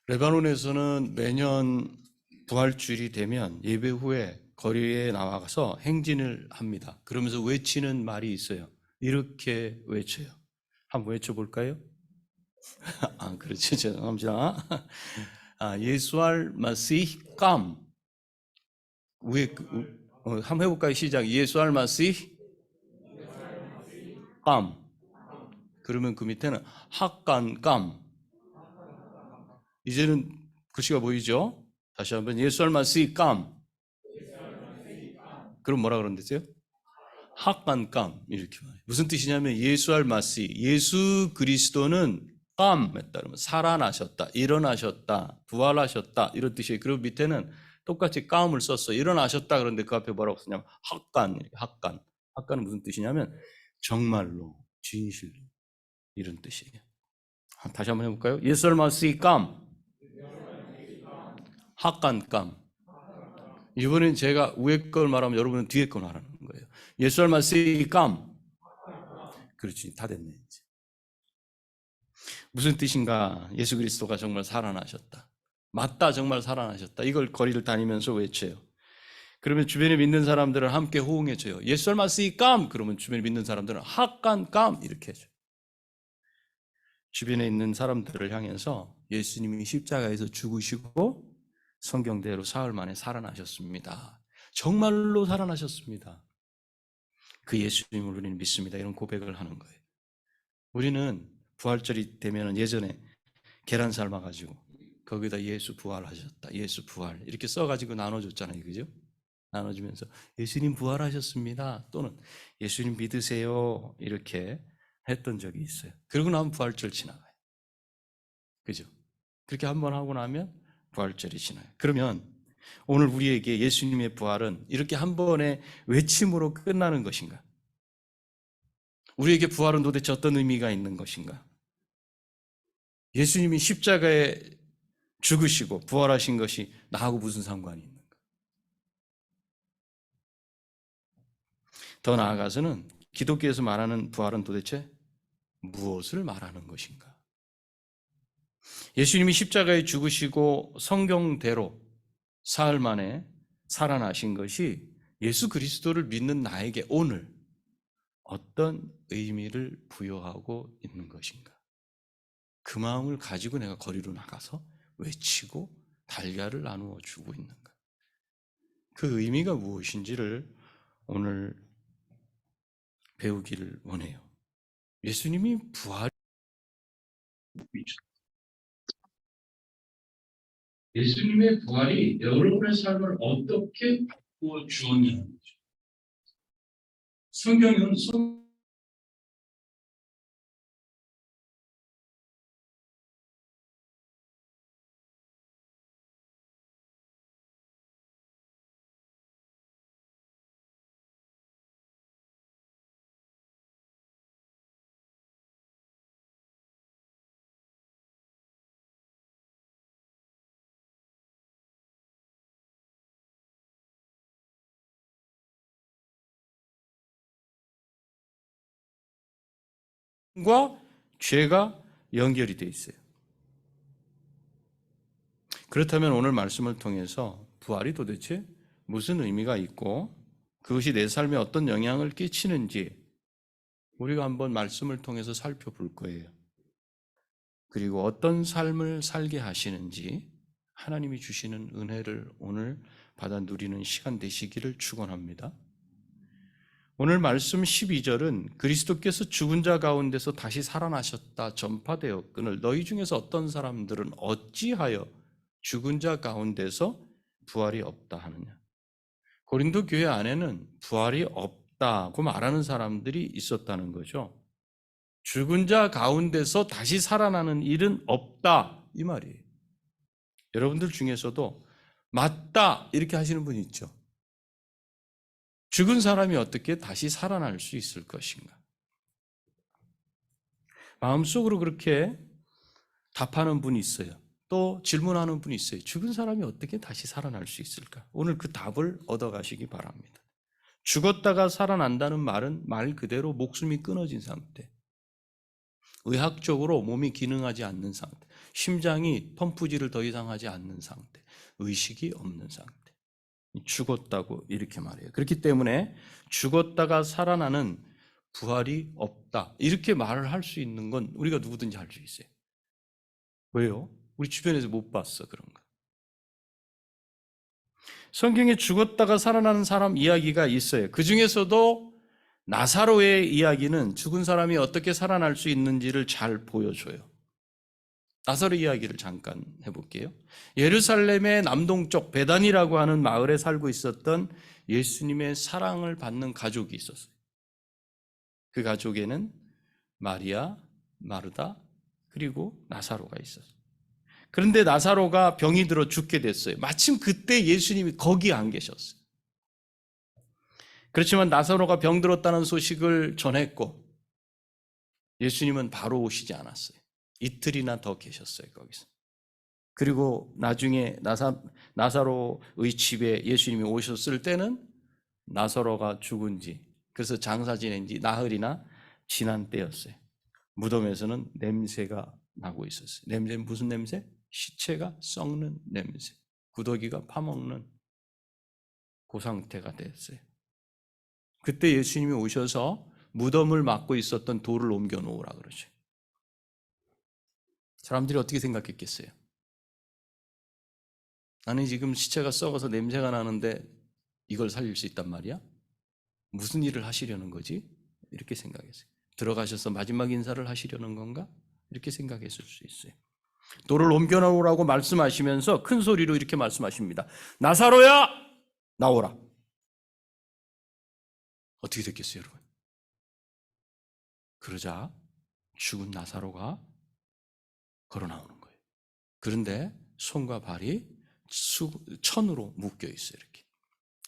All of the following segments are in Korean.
레바논에서는 매년 부활주일이 되면 예배 후에 거리에 나와서 행진을 합니다. 그러면서 외치는 말이 있어요. 이렇게 외쳐요. 한번 외쳐볼까요? 그렇죠. 죄송합니다. 예수알 마시히 깜. 한번 해볼까요? 시작. 예수알 마시히 깜. 그러면 그 밑에는 학간 깜. 이제는 글씨가 보이죠? 다시 한번 예수알 마시히 깜. 그럼 뭐라 그러는데요? 학간감 이렇게 말해요. 무슨 뜻이냐면 예수 알마시, 예수 그리스도는 깜에 따르면 살아나셨다, 일어나셨다, 부활하셨다 이런 뜻이에요. 그리고 밑에는 똑같이 깜을 썼어. 일어나셨다 그런데 그 앞에 뭐라고 쓰냐면 학간, 학간. 학간은 무슨 뜻이냐면 정말로, 진실로 이런 뜻이에요. 다시 한번 해볼까요? 예수 알마시 깜, 학간감. 이번엔 제가 위에 걸 말하면 여러분은 뒤에 걸 말하는 거예요. 예수 알마시 깜. 그렇지, 다 됐네 이제. 무슨 뜻인가? 예수 그리스도가 정말 살아나셨다. 맞다, 정말 살아나셨다. 이걸 거리를 다니면서 외쳐요. 그러면 주변에 믿는 사람들은 함께 호응해줘요. 예수 알마시 깜! 그러면 주변에 믿는 사람들은 학간 깜! 이렇게 해줘요. 주변에 있는 사람들을 향해서 예수님이 십자가에서 죽으시고 성경대로 사흘 만에 살아나셨습니다. 정말로 살아나셨습니다. 그 예수님을 우리는 믿습니다. 이런 고백을 하는 거예요. 우리는 부활절이 되면 예전에 계란 삶아가지고 거기다 예수 부활하셨다, 예수 부활 이렇게 써가지고 나눠줬잖아요. 그죠? 나눠주면서 예수님 부활하셨습니다 또는 예수님 믿으세요 이렇게 했던 적이 있어요. 그러고 나면 부활절 지나가요. 그죠? 그렇게 한번 하고 나면 부활절이 지나요. 그러면 오늘 우리에게 예수님의 부활은 이렇게 한 번의 외침으로 끝나는 것인가? 우리에게 부활은 도대체 어떤 의미가 있는 것인가? 예수님이 십자가에 죽으시고 부활하신 것이 나하고 무슨 상관이 있는가? 더 나아가서는 기독교에서 말하는 부활은 도대체 무엇을 말하는 것인가? 예수님이 십자가에 죽으시고 성경대로 사흘 만에 살아나신 것이 예수 그리스도를 믿는 나에게 오늘 어떤 의미를 부여하고 있는 것인가? 그 마음을 가지고 내가 거리로 나가서 외치고 달걀을 나누어 주고 있는가? 그 의미가 무엇인지를 오늘 배우기를 원해요. 예수님이 부활 예수님의 부활이 여러분의 삶을 어떻게 바꾸어 주었냐는 거죠. 성경은 성과 죄가 연결이 돼 있어요. 그렇다면 오늘 말씀을 통해서 부활이 도대체 무슨 의미가 있고 그것이 내 삶에 어떤 영향을 끼치는지 우리가 한번 말씀을 통해서 살펴볼 거예요. 그리고 어떤 삶을 살게 하시는지 하나님이 주시는 은혜를 오늘 받아 누리는 시간 되시기를 축원합니다. 오늘 말씀 12절은 그리스도께서 죽은 자 가운데서 다시 살아나셨다 전파되었거늘 너희 중에서 어떤 사람들은 어찌하여 죽은 자 가운데서 부활이 없다 하느냐. 고린도 교회 안에는 부활이 없다고 말하는 사람들이 있었다는 거죠. 죽은 자 가운데서 다시 살아나는 일은 없다 이 말이에요. 여러분들 중에서도 맞다 이렇게 하시는 분이 있죠. 죽은 사람이 어떻게 다시 살아날 수 있을 것인가? 마음속으로 그렇게 답하는 분이 있어요. 또 질문하는 분이 있어요. 죽은 사람이 어떻게 다시 살아날 수 있을까? 오늘 그 답을 얻어가시기 바랍니다. 죽었다가 살아난다는 말은 말 그대로 목숨이 끊어진 상태. 의학적으로 몸이 기능하지 않는 상태, 심장이 펌프질을 더 이상 하지 않는 상태, 의식이 없는 상태. 죽었다고 이렇게 말해요. 그렇기 때문에 죽었다가 살아나는 부활이 없다, 이렇게 말을 할 수 있는 건 우리가 누구든지 할 수 있어요. 왜요? 우리 주변에서 못 봤어, 그런 거. 성경에 죽었다가 살아나는 사람 이야기가 있어요. 그 중에서도 나사로의 이야기는 죽은 사람이 어떻게 살아날 수 있는지를 잘 보여줘요. 나사로 이야기를 잠깐 해볼게요. 예루살렘의 남동쪽 베단이라고 하는 마을에 살고 있었던 예수님의 사랑을 받는 가족이 있었어요. 그 가족에는 마리아, 마르다, 그리고 나사로가 있었어요. 그런데 나사로가 병이 들어 죽게 됐어요. 마침 그때 예수님이 거기 안 계셨어요. 그렇지만 나사로가 병들었다는 소식을 전했고 예수님은 바로 오시지 않았어요. 이틀이나 더 계셨어요, 거기서. 그리고 나중에 나사로의 집에 예수님이 오셨을 때는 나사로가 죽은 지, 그래서 장사 지낸 지 나흘이나 지난 때였어요. 무덤에서는 냄새가 나고 있었어요. 냄새는 무슨 냄새? 시체가 썩는 냄새, 구더기가 파먹는 그 상태가 됐어요. 그때 예수님이 오셔서 무덤을 막고 있었던 돌을 옮겨 놓으라 그러죠. 사람들이 어떻게 생각했겠어요? 나는 지금 시체가 썩어서 냄새가 나는데 이걸 살릴 수 있단 말이야? 무슨 일을 하시려는 거지? 이렇게 생각했어요. 들어가셔서 마지막 인사를 하시려는 건가? 이렇게 생각했을 수 있어요. 돌을 옮겨 놓으라고 말씀하시면서 큰 소리로 이렇게 말씀하십니다. 나사로야, 나오라. 어떻게 됐겠어요, 여러분? 그러자 죽은 나사로가 걸어 나오는 거예요. 그런데 손과 발이 천으로 묶여 있어요, 이렇게.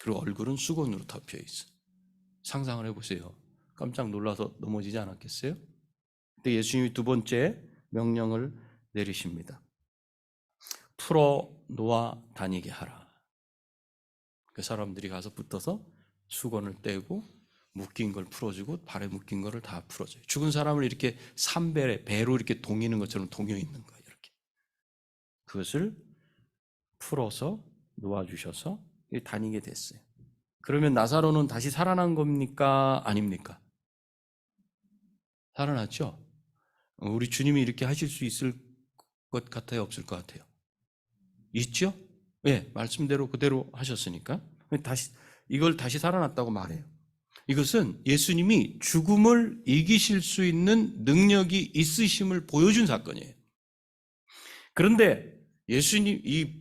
그리고 얼굴은 수건으로 덮여 있어. 상상을 해보세요. 깜짝 놀라서 넘어지지 않았겠어요? 그때 예수님이 두 번째 명령을 내리십니다. 풀어 놓아 다니게 하라. 그 사람들이 가서 붙어서 수건을 떼고 묶인 걸 풀어주고 발에 묶인 거를 다 풀어줘요. 죽은 사람을 이렇게 배로 이렇게 동이는 것처럼 동여 있는 거예요. 이렇게. 그것을 풀어서 놓아주셔서 다니게 됐어요. 그러면 나사로는 다시 살아난 겁니까? 아닙니까? 살아났죠? 우리 주님이 이렇게 하실 수 있을 것 같아요? 없을 것 같아요? 있죠? 네, 말씀대로 그대로 하셨으니까. 이걸 다시 살아났다고 말해요. 이것은 예수님이 죽음을 이기실 수 있는 능력이 있으심을 보여준 사건이에요. 그런데 예수님이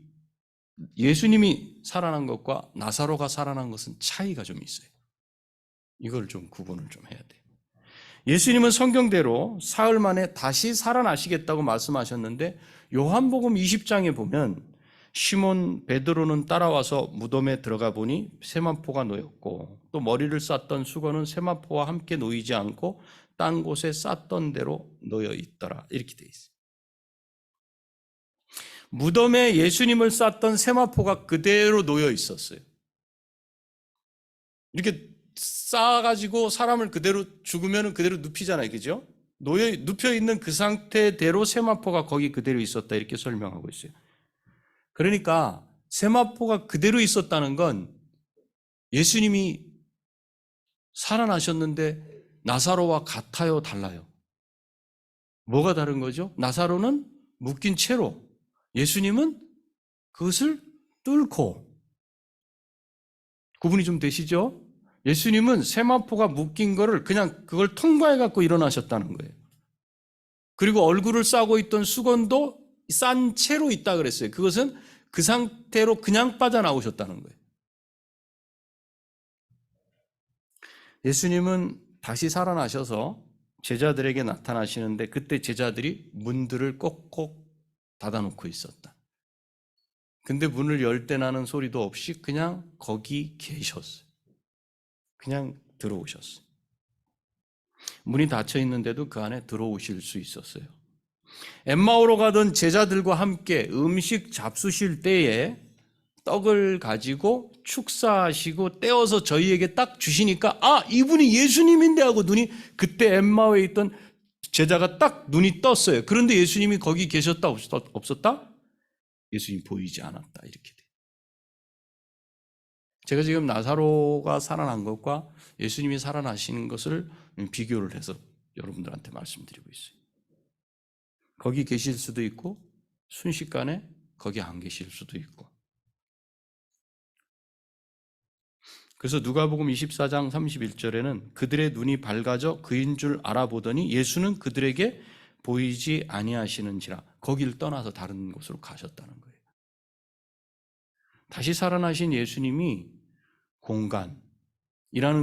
살아난 것과 나사로가 살아난 것은 차이가 좀 있어요. 이걸 좀 구분을 좀 해야 돼요. 예수님은 성경대로 사흘 만에 다시 살아나시겠다고 말씀하셨는데 요한복음 20장에 보면 시몬 베드로는 따라와서 무덤에 들어가 보니 세마포가 놓였고 또 머리를 쌌던 수건은 세마포와 함께 놓이지 않고 딴 곳에 쌌던 대로 놓여 있더라. 이렇게 돼 있어요. 무덤에 예수님을 쌌던 세마포가 그대로 놓여 있었어요. 이렇게 쌓아가지고 사람을 그대로 죽으면 그대로 눕히잖아요. 그죠? 눕혀 있는 그 상태대로 세마포가 거기 그대로 있었다. 이렇게 설명하고 있어요. 그러니까 세마포가 그대로 있었다는 건 예수님이 살아나셨는데 나사로와 같아요, 달라요? 뭐가 다른 거죠? 나사로는 묶인 채로, 예수님은 그것을 뚫고. 구분이 좀 되시죠? 예수님은 세마포가 묶인 거를 그냥 그걸 통과해 갖고 일어나셨다는 거예요. 그리고 얼굴을 싸고 있던 수건도 싼 채로 있다 그랬어요. 그것은 그 상태로 그냥 빠져나오셨다는 거예요. 예수님은 다시 살아나셔서 제자들에게 나타나시는데 그때 제자들이 문들을 꼭꼭 닫아놓고 있었다. 근데 문을 열 때 나는 소리도 없이 그냥 거기 계셨어요. 그냥 들어오셨어요. 문이 닫혀 있는데도 그 안에 들어오실 수 있었어요. 엠마오로 가던 제자들과 함께 음식 잡수실 때에 떡을 가지고 축사하시고 떼어서 저희에게 딱 주시니까 이분이 예수님인데 하고 눈이 그때 엠마오에 있던 제자가 딱 눈이 떴어요. 그런데 예수님이 거기 계셨다 없었다? 예수님이 보이지 않았다. 이렇게 돼요. 제가 지금 나사로가 살아난 것과 예수님이 살아나시는 것을 비교를 해서 여러분들한테 말씀드리고 있어요. 거기 계실 수도 있고 순식간에 거기 안 계실 수도 있고. 그래서 누가복음 24장 31절에는 그들의 눈이 밝아져 그인 줄 알아보더니 예수는 그들에게 보이지 아니하시는지라 거기를 떠나서 다른 곳으로 가셨다는 거예요. 다시 살아나신 예수님이 공간이라는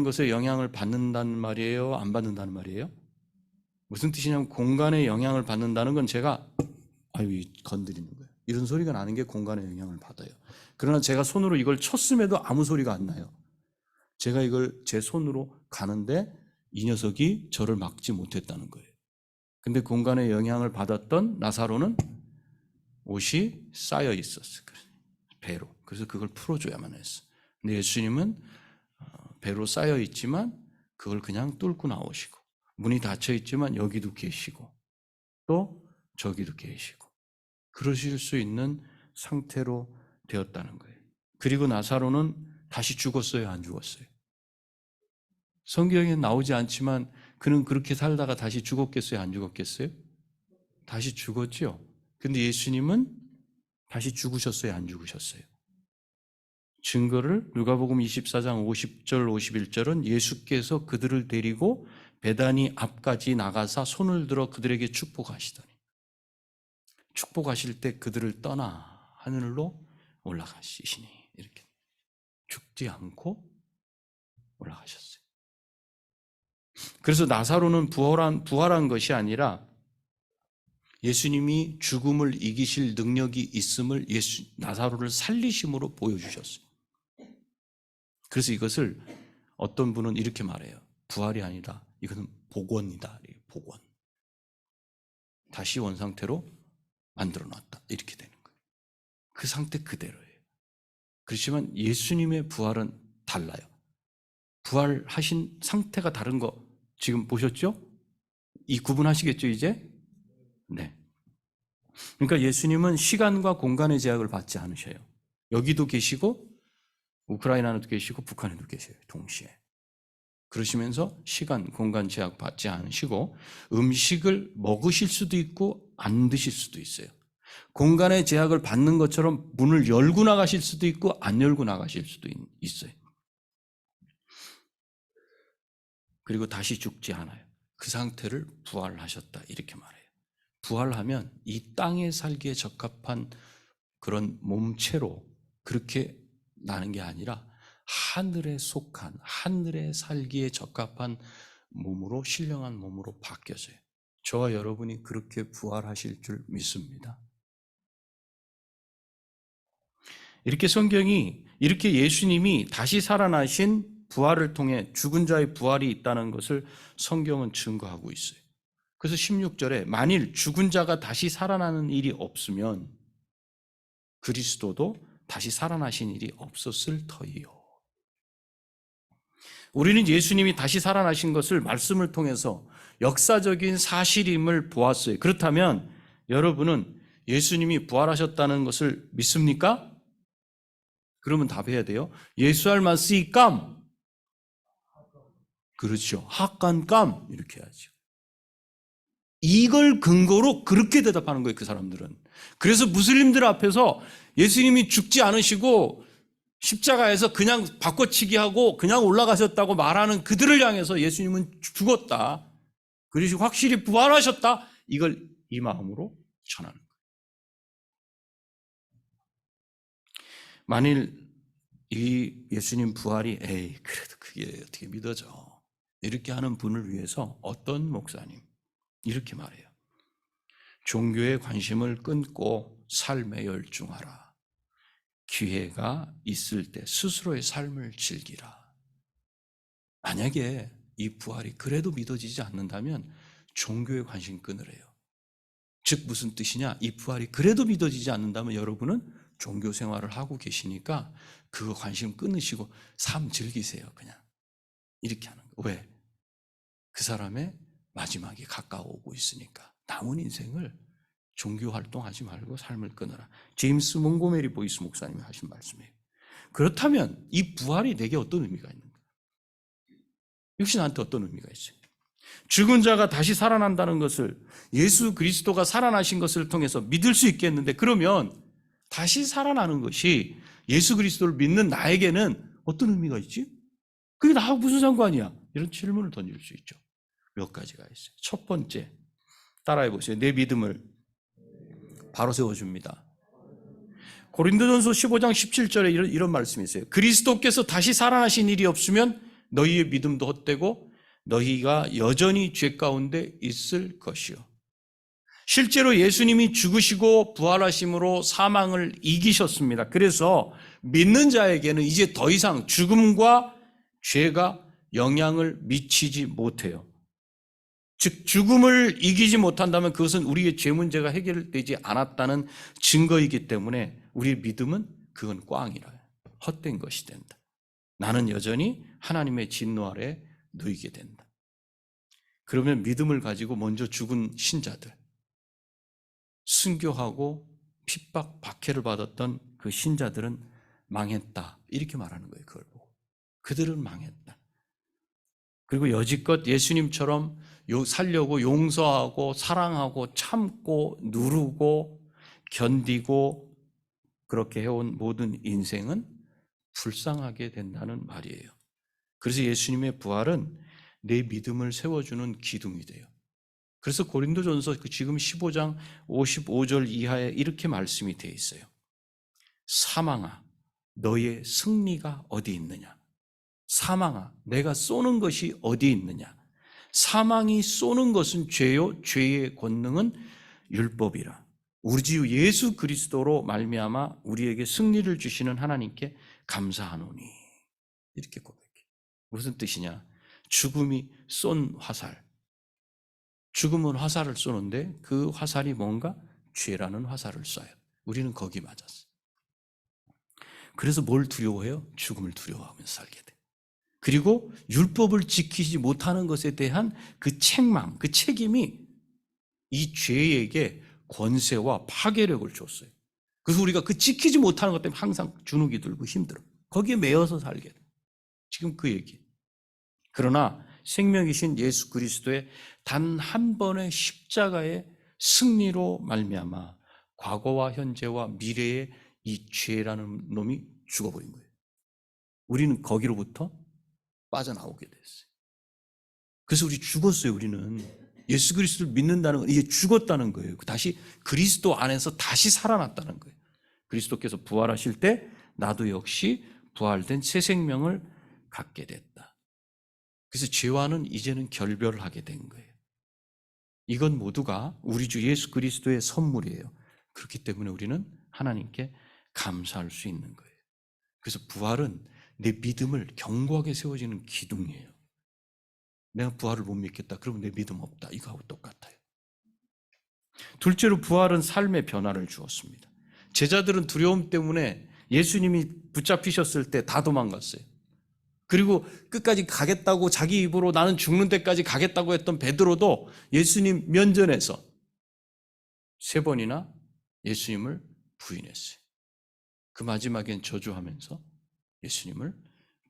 것에 영향을 받는다는 말이에요? 안 받는다는 말이에요? 무슨 뜻이냐면 공간에 영향을 받는다는 건 제가 건드리는 거예요. 이런 소리가 나는 게 공간에 영향을 받아요. 그러나 제가 손으로 이걸 쳤음에도 아무 소리가 안 나요. 제가 이걸 제 손으로 가는데 이 녀석이 저를 막지 못했다는 거예요. 근데 공간에 영향을 받았던 나사로는 옷이 쌓여 있었어요. 배로. 그래서 그걸 풀어줘야만 했어. 근데 예수님은 배로 쌓여 있지만 그걸 그냥 뚫고 나오시고 문이 닫혀 있지만 여기도 계시고 또 저기도 계시고 그러실 수 있는 상태로 되었다는 거예요. 그리고 나사로는 다시 죽었어요? 안 죽었어요? 성경에 나오지 않지만 그는 그렇게 살다가 다시 죽었겠어요? 안 죽었겠어요? 다시 죽었죠. 근데 예수님은 다시 죽으셨어요? 안 죽으셨어요? 증거를 누가복음 24장 50절 51절은 예수께서 그들을 데리고 베다니 앞까지 나가사 손을 들어 그들에게 축복하시더니 축복하실 때 그들을 떠나 하늘로 올라가시니 이렇게 죽지 않고 올라가셨어요. 그래서 나사로는 부활한 것이 아니라 예수님이 죽음을 이기실 능력이 있음을 나사로를 살리심으로 보여주셨어요. 그래서 이것을 어떤 분은 이렇게 말해요. 부활이 아니라 이것은 복원이다. 복원. 다시 원상태로 만들어놨다. 이렇게 되는 거예요. 그 상태 그대로예요. 그렇지만 예수님의 부활은 달라요. 부활하신 상태가 다른 거 지금 보셨죠? 이 구분하시겠죠, 이제? 네. 그러니까 예수님은 시간과 공간의 제약을 받지 않으셔요. 여기도 계시고 우크라이나에도 계시고 북한에도 계세요. 동시에. 그러시면서 시간, 공간 제약 받지 않으시고 음식을 먹으실 수도 있고 안 드실 수도 있어요. 공간의 제약을 받는 것처럼 문을 열고 나가실 수도 있고 안 열고 나가실 수도 있어요. 그리고 다시 죽지 않아요. 그 상태를 부활하셨다 이렇게 말해요. 부활하면 이 땅에 살기에 적합한 그런 몸체로 그렇게 나는 게 아니라 하늘에 속한 하늘에 살기에 적합한 몸으로 신령한 몸으로 바뀌어져요. 저와 여러분이 그렇게 부활하실 줄 믿습니다. 이렇게 성경이 이렇게 예수님이 다시 살아나신 부활을 통해 죽은 자의 부활이 있다는 것을 성경은 증거하고 있어요. 그래서 16절에 만일 죽은 자가 다시 살아나는 일이 없으면 그리스도도 다시 살아나신 일이 없었을 터이요. 우리는 예수님이 다시 살아나신 것을 말씀을 통해서 역사적인 사실임을 보았어요. 그렇다면 여러분은 예수님이 부활하셨다는 것을 믿습니까? 그러면 답해야 돼요. 예수 알마시감. 그렇죠. 학간감 이렇게 해야죠. 이걸 근거로 그렇게 대답하는 거예요, 그 사람들은. 그래서 무슬림들 앞에서 예수님이 죽지 않으시고 십자가에서 그냥 바꿔치기 하고 그냥 올라가셨다고 말하는 그들을 향해서 예수님은 죽었다. 그리고 확실히 부활하셨다. 이걸 이 마음으로 전하는 거예요. 만일 이 예수님 부활이 그래도 그게 어떻게 믿어져. 이렇게 하는 분을 위해서 어떤 목사님 이렇게 말해요. 종교에 관심을 끊고 삶에 열중하라. 기회가 있을 때 스스로의 삶을 즐기라. 만약에 이 부활이 그래도 믿어지지 않는다면 종교에 관심 끊으래요. 즉 무슨 뜻이냐? 이 부활이 그래도 믿어지지 않는다면 여러분은 종교 생활을 하고 계시니까 그거 관심 끊으시고 삶 즐기세요. 그냥 이렇게 하는 거예요. 왜? 그 사람의 마지막이 가까워오고 있으니까 남은 인생을 종교 활동하지 말고 삶을 끊어라. 제임스 몽고메리 보이스 목사님이 하신 말씀이에요. 그렇다면 이 부활이 내게 어떤 의미가 있는가? 역시 나한테 어떤 의미가 있어요? 죽은 자가 다시 살아난다는 것을, 예수 그리스도가 살아나신 것을 통해서 믿을 수 있겠는데, 그러면 다시 살아나는 것이 예수 그리스도를 믿는 나에게는 어떤 의미가 있지? 그게 나하고 무슨 상관이야? 이런 질문을 던질 수 있죠. 몇 가지가 있어요. 첫 번째, 따라해 보세요. 내 믿음을 바로 세워줍니다. 고린도전서 15장 17절에 이런 말씀이 있어요. 그리스도께서 다시 살아나신 일이 없으면 너희의 믿음도 헛되고 너희가 여전히 죄 가운데 있을 것이요. 실제로 예수님이 죽으시고 부활하심으로 사망을 이기셨습니다. 그래서 믿는 자에게는 이제 더 이상 죽음과 죄가 영향을 미치지 못해요. 즉 죽음을 이기지 못한다면 그것은 우리의 죄 문제가 해결되지 않았다는 증거이기 때문에 우리의 믿음은 그건 꽝이라, 헛된 것이 된다. 나는 여전히 하나님의 진노 아래 놓이게 된다. 그러면 믿음을 가지고 먼저 죽은 신자들, 순교하고 핍박, 박해를 받았던 그 신자들은 망했다, 이렇게 말하는 거예요. 그걸 보고 그들은 망했다. 그리고 여지껏 예수님처럼 살려고 용서하고 사랑하고 참고 누르고 견디고 그렇게 해온 모든 인생은 불쌍하게 된다는 말이에요. 그래서 예수님의 부활은 내 믿음을 세워주는 기둥이 돼요. 그래서 고린도전서 지금 15장 55절 이하에 이렇게 말씀이 되어 있어요. 사망아, 너의 승리가 어디 있느냐? 사망아, 내가 쏘는 것이 어디 있느냐? 사망이 쏘는 것은 죄요, 죄의 권능은 율법이라. 우리 주 예수 그리스도로 말미암아 우리에게 승리를 주시는 하나님께 감사하노니. 이렇게 고백해. 무슨 뜻이냐? 죽음이 쏜 화살. 죽음은 화살을 쏘는데 그 화살이 뭔가? 죄라는 화살을 쏴요. 우리는 거기 맞았어. 그래서 뭘 두려워해요? 죽음을 두려워하면서 살게 돼. 그리고 율법을 지키지 못하는 것에 대한 그 책망, 그 책임이 이 죄에게 권세와 파괴력을 줬어요. 그래서 우리가 그 지키지 못하는 것 때문에 항상 주눅이 들고 힘들어. 거기에 매여서 살게 돼. 지금 그 얘기. 그러나 생명이신 예수 그리스도의 단 한 번의 십자가의 승리로 말미암아 과거와 현재와 미래의 이 죄라는 놈이 죽어버린 거예요. 우리는 거기로부터 빠져나오게 됐어요. 그래서 우리 죽었어요. 우리는 예수 그리스도를 믿는다는 건 이제 죽었다는 거예요. 다시 그리스도 안에서 다시 살아났다는 거예요. 그리스도께서 부활하실 때 나도 역시 부활된 새 생명을 갖게 됐다. 그래서 죄와는 이제는 결별하게 된 거예요. 이건 모두가 우리 주 예수 그리스도의 선물이에요. 그렇기 때문에 우리는 하나님께 감사할 수 있는 거예요. 그래서 부활은 내 믿음을 견고하게 세워지는 기둥이에요. 내가 부활을 못 믿겠다. 그러면 내 믿음 없다. 이거하고 똑같아요. 둘째로 부활은 삶의 변화를 주었습니다. 제자들은 두려움 때문에 예수님이 붙잡히셨을 때 다 도망갔어요. 그리고 끝까지 가겠다고 자기 입으로 나는 죽는 데까지 가겠다고 했던 베드로도 예수님 면전에서 3번이나 예수님을 부인했어요. 그 마지막엔 저주하면서 예수님을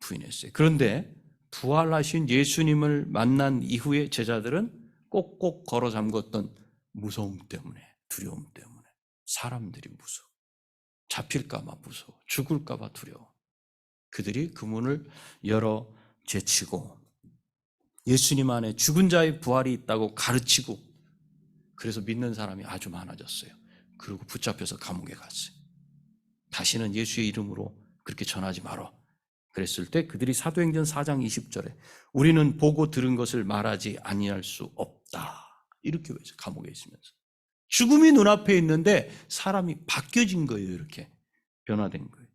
부인했어요. 그런데 부활하신 예수님을 만난 이후에 제자들은 꼭꼭 걸어 잠궜던 무서움 때문에, 두려움 때문에, 사람들이 무서워, 잡힐까 봐 무서워, 죽을까 봐 두려워, 그들이 그 문을 열어 제치고 예수님 안에 죽은 자의 부활이 있다고 가르치고, 그래서 믿는 사람이 아주 많아졌어요. 그리고 붙잡혀서 감옥에 갔어요. 다시는 예수의 이름으로 그렇게 전하지 말어. 그랬을 때 그들이 사도행전 4장 20절에 우리는 보고 들은 것을 말하지 아니할 수 없다, 이렇게 외쳐. 감옥에 있으면서 죽음이 눈앞에 있는데 사람이 바뀌어진 거예요. 이렇게 변화된 거예요.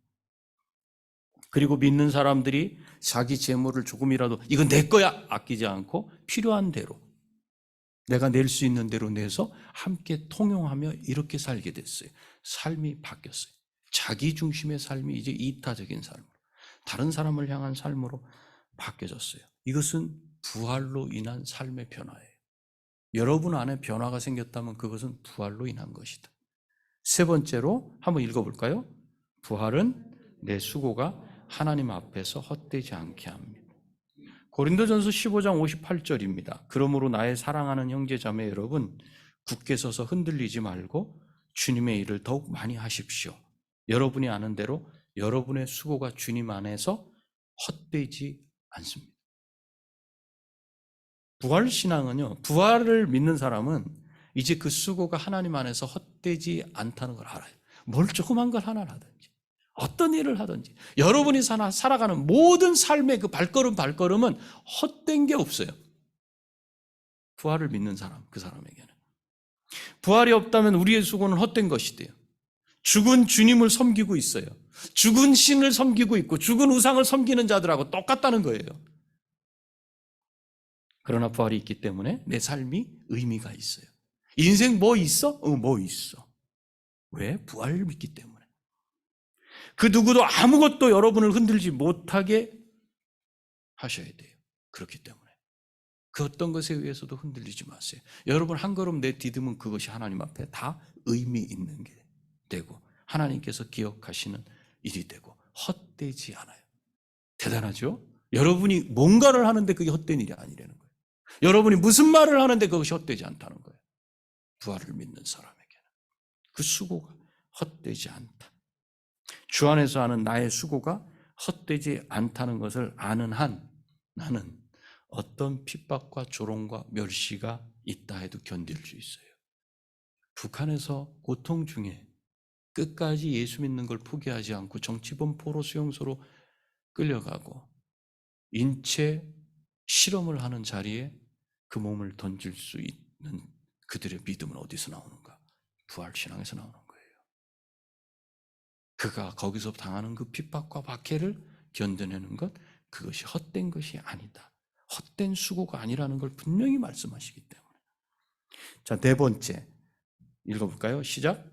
그리고 믿는 사람들이 자기 재물을 조금이라도 이건 내 거야 아끼지 않고 필요한 대로, 내가 낼 수 있는 대로 내서 함께 통용하며 이렇게 살게 됐어요. 삶이 바뀌었어요. 자기 중심의 삶이 이제 이타적인 삶으로, 다른 사람을 향한 삶으로 바뀌어졌어요. 이것은 부활로 인한 삶의 변화예요. 여러분 안에 변화가 생겼다면 그것은 부활로 인한 것이다. 세 번째로 한번 읽어볼까요? 부활은 내 수고가 하나님 앞에서 헛되지 않게 합니다. 고린도전서 15장 58절입니다. 그러므로 나의 사랑하는 형제자매 여러분, 굳게 서서 흔들리지 말고 주님의 일을 더욱 많이 하십시오. 여러분이 아는 대로 여러분의 수고가 주님 안에서 헛되지 않습니다. 부활신앙은요, 부활을 믿는 사람은 이제 그 수고가 하나님 안에서 헛되지 않다는 걸 알아요. 뭘 조그만 걸 하나 하든지, 어떤 일을 하든지, 여러분이 살아가는 모든 삶의 그 발걸음은 헛된 게 없어요. 부활을 믿는 사람, 그 사람에게는. 부활이 없다면 우리의 수고는 헛된 것이 돼요. 죽은 주님을 섬기고 있어요. 죽은 신을 섬기고 있고 죽은 우상을 섬기는 자들하고 똑같다는 거예요. 그러나 부활이 있기 때문에 내 삶이 의미가 있어요. 인생 뭐 있어? 뭐 있어. 왜? 부활을 믿기 때문에. 그 누구도 아무것도 여러분을 흔들지 못하게 하셔야 돼요. 그렇기 때문에. 그 어떤 것에 의해서도 흔들리지 마세요. 여러분 한 걸음 내디디면 그것이 하나님 앞에 다 의미 있는 게 되고 하나님께서 기억하시는 일이 되고 헛되지 않아요. 대단하죠? 여러분이 뭔가를 하는데 그게 헛된 일이 아니라는 거예요. 여러분이 무슨 말을 하는데 그것이 헛되지 않다는 거예요. 부활을 믿는 사람에게는 그 수고가 헛되지 않다. 주 안에서 하는 나의 수고가 헛되지 않다는 것을 아는 한 나는 어떤 핍박과 조롱과 멸시가 있다 해도 견딜 수 있어요. 북한에서 고통 중에 끝까지 예수 믿는 걸 포기하지 않고 정치범포로 수용소로 끌려가고 인체 실험을 하는 자리에 그 몸을 던질 수 있는 그들의 믿음은 어디서 나오는가? 부활신앙에서 나오는 거예요. 그가 거기서 당하는 그 핍박과 박해를 견뎌내는 것, 그것이 헛된 것이 아니다. 헛된 수고가 아니라는 걸 분명히 말씀하시기 때문에. 자, 네 번째 읽어볼까요? 시작.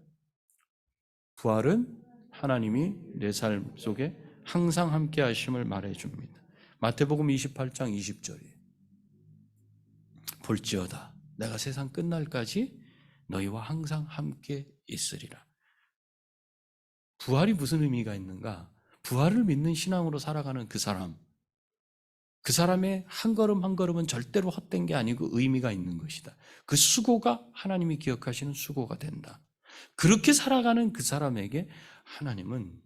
부활은 하나님이 내 삶 속에 항상 함께 하심을 말해줍니다. 마태복음 28장 20절이에요. 볼지어다 내가 세상 끝날까지 너희와 항상 함께 있으리라. 부활이 무슨 의미가 있는가? 부활을 믿는 신앙으로 살아가는 그 사람의 한 걸음 한 걸음은 절대로 헛된 게 아니고 의미가 있는 것이다. 그 수고가 하나님이 기억하시는 수고가 된다. 그렇게 살아가는 그 사람에게 하나님은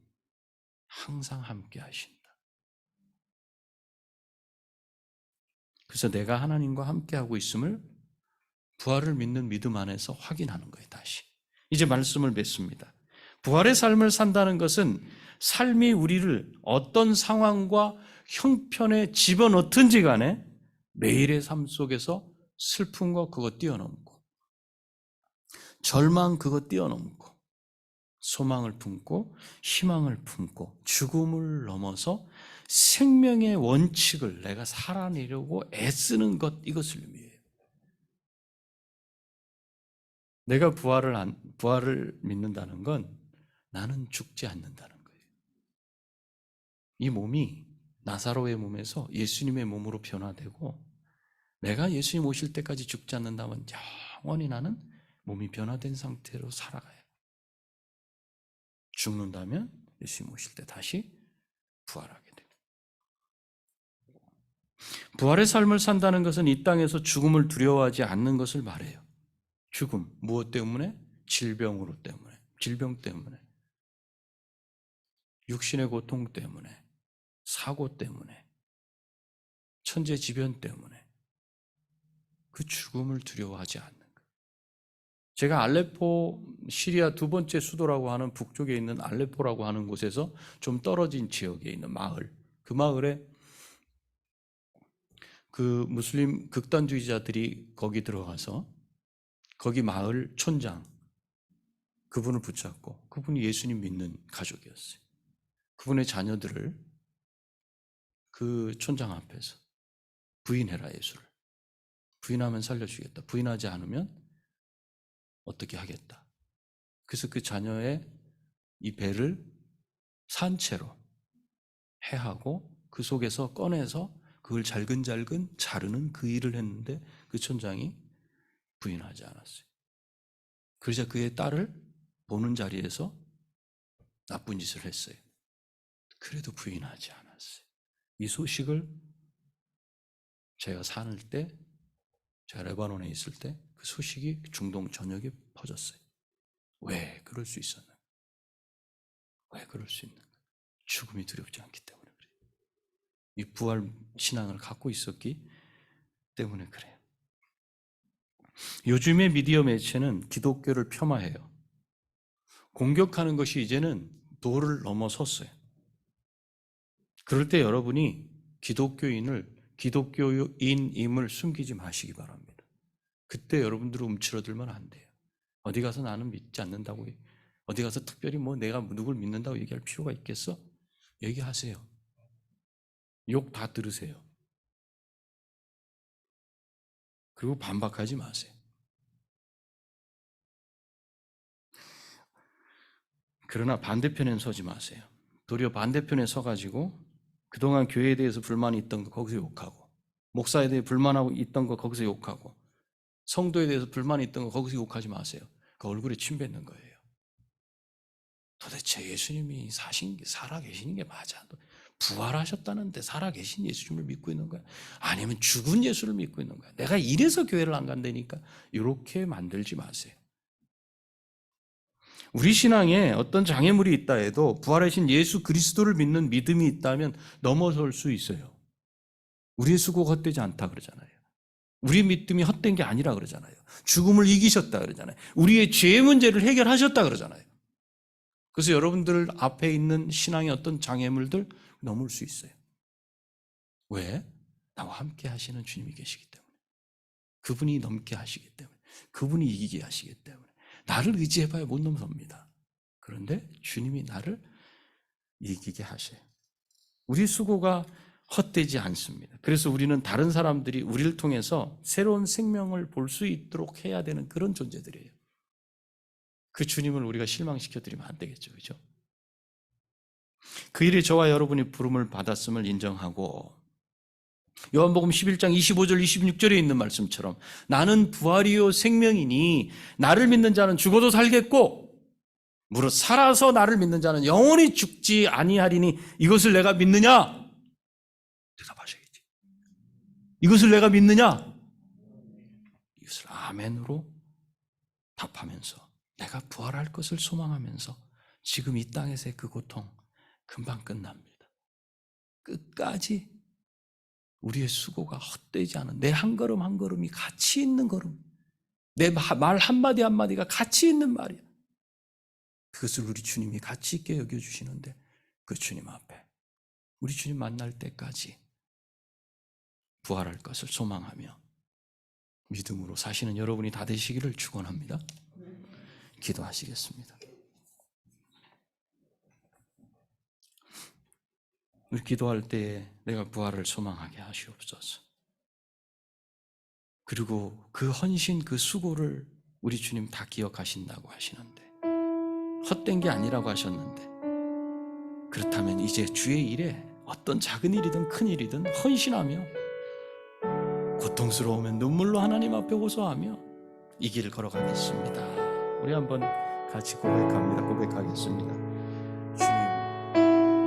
항상 함께 하신다. 그래서 내가 하나님과 함께 하고 있음을 부활을 믿는 믿음 안에서 확인하는 거예요. 다시 이제 말씀을 맺습니다. 부활의 삶을 산다는 것은 삶이 우리를 어떤 상황과 형편에 집어넣든지 간에 매일의 삶 속에서 슬픔과 그거 뛰어넘고 절망 그거 뛰어넘고 소망을 품고 희망을 품고 죽음을 넘어서 생명의 원칙을 내가 살아내려고 애쓰는 것, 이것을 의미해요. 내가 부활을 믿는다는 건 나는 죽지 않는다는 거예요. 이 몸이 나사로의 몸에서 예수님의 몸으로 변화되고 내가 예수님 오실 때까지 죽지 않는다면 영원히 나는 몸이 변화된 상태로 살아가요. 죽는다면 예수님 오실 때 다시 부활하게 돼요. 부활의 삶을 산다는 것은 이 땅에서 죽음을 두려워하지 않는 것을 말해요. 죽음, 무엇 때문에? 질병 때문에, 육신의 고통 때문에, 사고 때문에, 천재지변 때문에 그 죽음을 두려워하지 않는 거예요. 제가 알레포, 시리아 두 번째 수도라고 하는 북쪽에 있는 알레포라고 하는 곳에서 좀 떨어진 지역에 있는 마을, 그 마을에 그 무슬림 극단주의자들이 거기 들어가서 거기 마을 촌장, 그분을 붙잡고, 그분이 예수님 믿는 가족이었어요. 그분의 자녀들을 그 촌장 앞에서 부인해라, 예수를. 부인하면 살려주겠다. 부인하지 않으면 어떻게 하겠다. 그래서 그 자녀의 이 배를 산채로 해하고 그 속에서 꺼내서 그걸 잘근잘근 자르는 그 일을 했는데 그 촌장이 부인하지 않았어요. 그러자 그의 딸을 보는 자리에서 나쁜 짓을 했어요. 그래도 부인하지 않았어요. 이 소식을 제가 사는 때, 제가 레바논에 있을 때 그 소식이 중동 전역에 퍼졌어요. 왜 그럴 수 있었나? 왜 그럴 수 있는가? 죽음이 두렵지 않기 때문에 그래요. 이 부활 신앙을 갖고 있었기 때문에 그래요. 요즘의 미디어 매체는 기독교를 폄하해요. 공격하는 것이 이제는 도를 넘어섰어요. 그럴 때 여러분이 기독교인임을 숨기지 마시기 바랍니다. 그때 여러분들은 움츠러들면 안 돼요. 어디 가서 나는 믿지 않는다고, 어디 가서 특별히 내가 누굴 믿는다고 얘기할 필요가 있겠어? 얘기하세요. 욕 다 들으세요. 그리고 반박하지 마세요. 그러나 반대편엔 서지 마세요. 도리어 반대편에 서가지고 그동안 교회에 대해서 불만이 있던 거 거기서 욕하고, 목사에 대해 불만하고 있던 거 거기서 욕하고, 성도에 대해서 불만이 있던 거 거기서 욕하지 마세요. 그 얼굴에 침 뱉는 거예요. 도대체 예수님이 살아 계시는 게 맞아? 부활하셨다는데 살아 계신 예수님을 믿고 있는 거야? 아니면 죽은 예수를 믿고 있는 거야? 내가 이래서 교회를 안 간다니까? 이렇게 만들지 마세요. 우리 신앙에 어떤 장애물이 있다 해도 부활하신 예수 그리스도를 믿는 믿음이 있다면 넘어설 수 있어요. 우리의 수고가 헛되지 않다 그러잖아요. 우리 믿음이 헛된 게 아니라 그러잖아요. 죽음을 이기셨다 그러잖아요. 우리의 죄 문제를 해결하셨다 그러잖아요. 그래서 여러분들 앞에 있는 신앙의 어떤 장애물들 넘을 수 있어요. 왜? 나와 함께 하시는 주님이 계시기 때문에. 그분이 넘게 하시기 때문에. 그분이 이기게 하시기 때문에. 나를 의지해봐야 못 넘습니다. 그런데 주님이 나를 이기게 하셔요. 우리 수고가 헛되지 않습니다. 그래서 우리는 다른 사람들이 우리를 통해서 새로운 생명을 볼 수 있도록 해야 되는 그런 존재들이에요. 그 주님을 우리가 실망시켜드리면 안 되겠죠. 그렇죠? 그 일에 저와 여러분이 부름을 받았음을 인정하고, 요한복음 11장 25절 26절에 있는 말씀처럼 나는 부활이요 생명이니 나를 믿는 자는 죽어도 살겠고 무릇 살아서 나를 믿는 자는 영원히 죽지 아니하리니 이것을 내가 믿느냐? 대답하셔야지. 이것을 내가 믿느냐? 이것을 아멘으로 답하면서 내가 부활할 것을 소망하면서 지금 이 땅에서의 그 고통 금방 끝납니다. 끝까지 우리의 수고가 헛되지 않은 내 한 걸음 한 걸음이 가치 있는 걸음, 내 말 한마디 한마디가 가치 있는 말이야. 그것을 우리 주님이 가치 있게 여겨주시는데 그 주님 앞에 우리 주님 만날 때까지 부활할 것을 소망하며 믿음으로 사시는 여러분이 다 되시기를 축원합니다. 기도하시겠습니다. 우리 기도할 때에 내가 부활을 소망하게 하시옵소서. 그리고 그 헌신, 그 수고를 우리 주님 다 기억하신다고 하시는데 헛된 게 아니라고 하셨는데 그렇다면 이제 주의 일에 어떤 작은 일이든 큰 일이든 헌신하며 고통스러우면 눈물로 하나님 앞에 호소하며 이 길을 걸어가겠습니다. 우리 한번 같이 고백하겠습니다. 주님,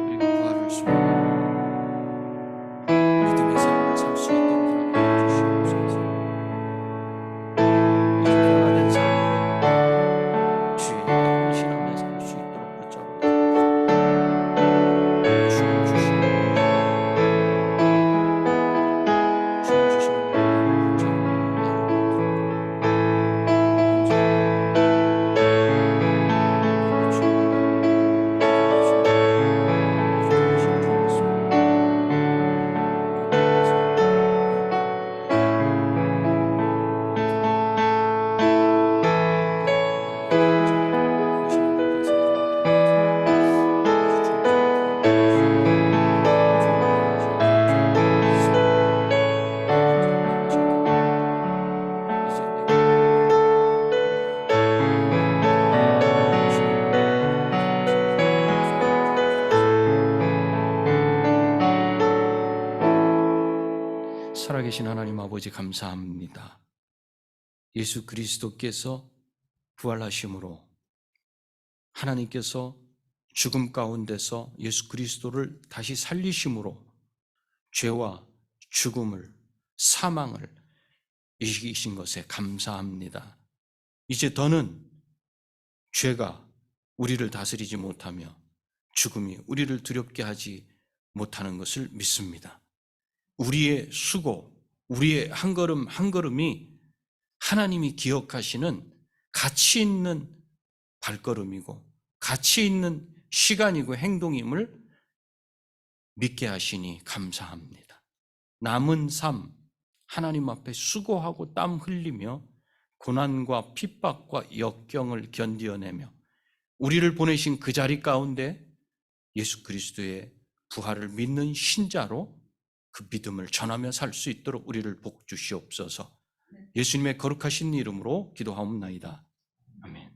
우리가 부활을 소망합니다. 믿음의 삶을 살 수 있도록 하나님 주시옵소서. 이 변화된 삶으로 주의 일에 헌신하며 살 수 있도록 붙잡아 주님 주시는 살아계신 하나님 아버지 감사합니다. 예수 그리스도께서 부활하심으로 하나님께서 죽음 가운데서 예수 그리스도를 다시 살리심으로 죄와 죽음을, 사망을 이기신 것에 감사합니다. 이제 더는 죄가 우리를 다스리지 못하며 죽음이 우리를 두렵게 하지 못하는 것을 믿습니다. 우리의 수고, 우리의 한 걸음 한 걸음이 하나님이 기억하시는 가치 있는 발걸음이고 가치 있는 시간이고 행동임을 믿게 하시니 감사합니다. 남은 삶, 하나님 앞에 수고하고 땀 흘리며 고난과 핍박과 역경을 견디어내며 우리를 보내신 그 자리 가운데 예수 그리스도의 부활을 믿는 신자로 그 믿음을 전하며 살 수 있도록 우리를 복 주시옵소서. 예수님의 거룩하신 이름으로 기도하옵나이다. 아멘.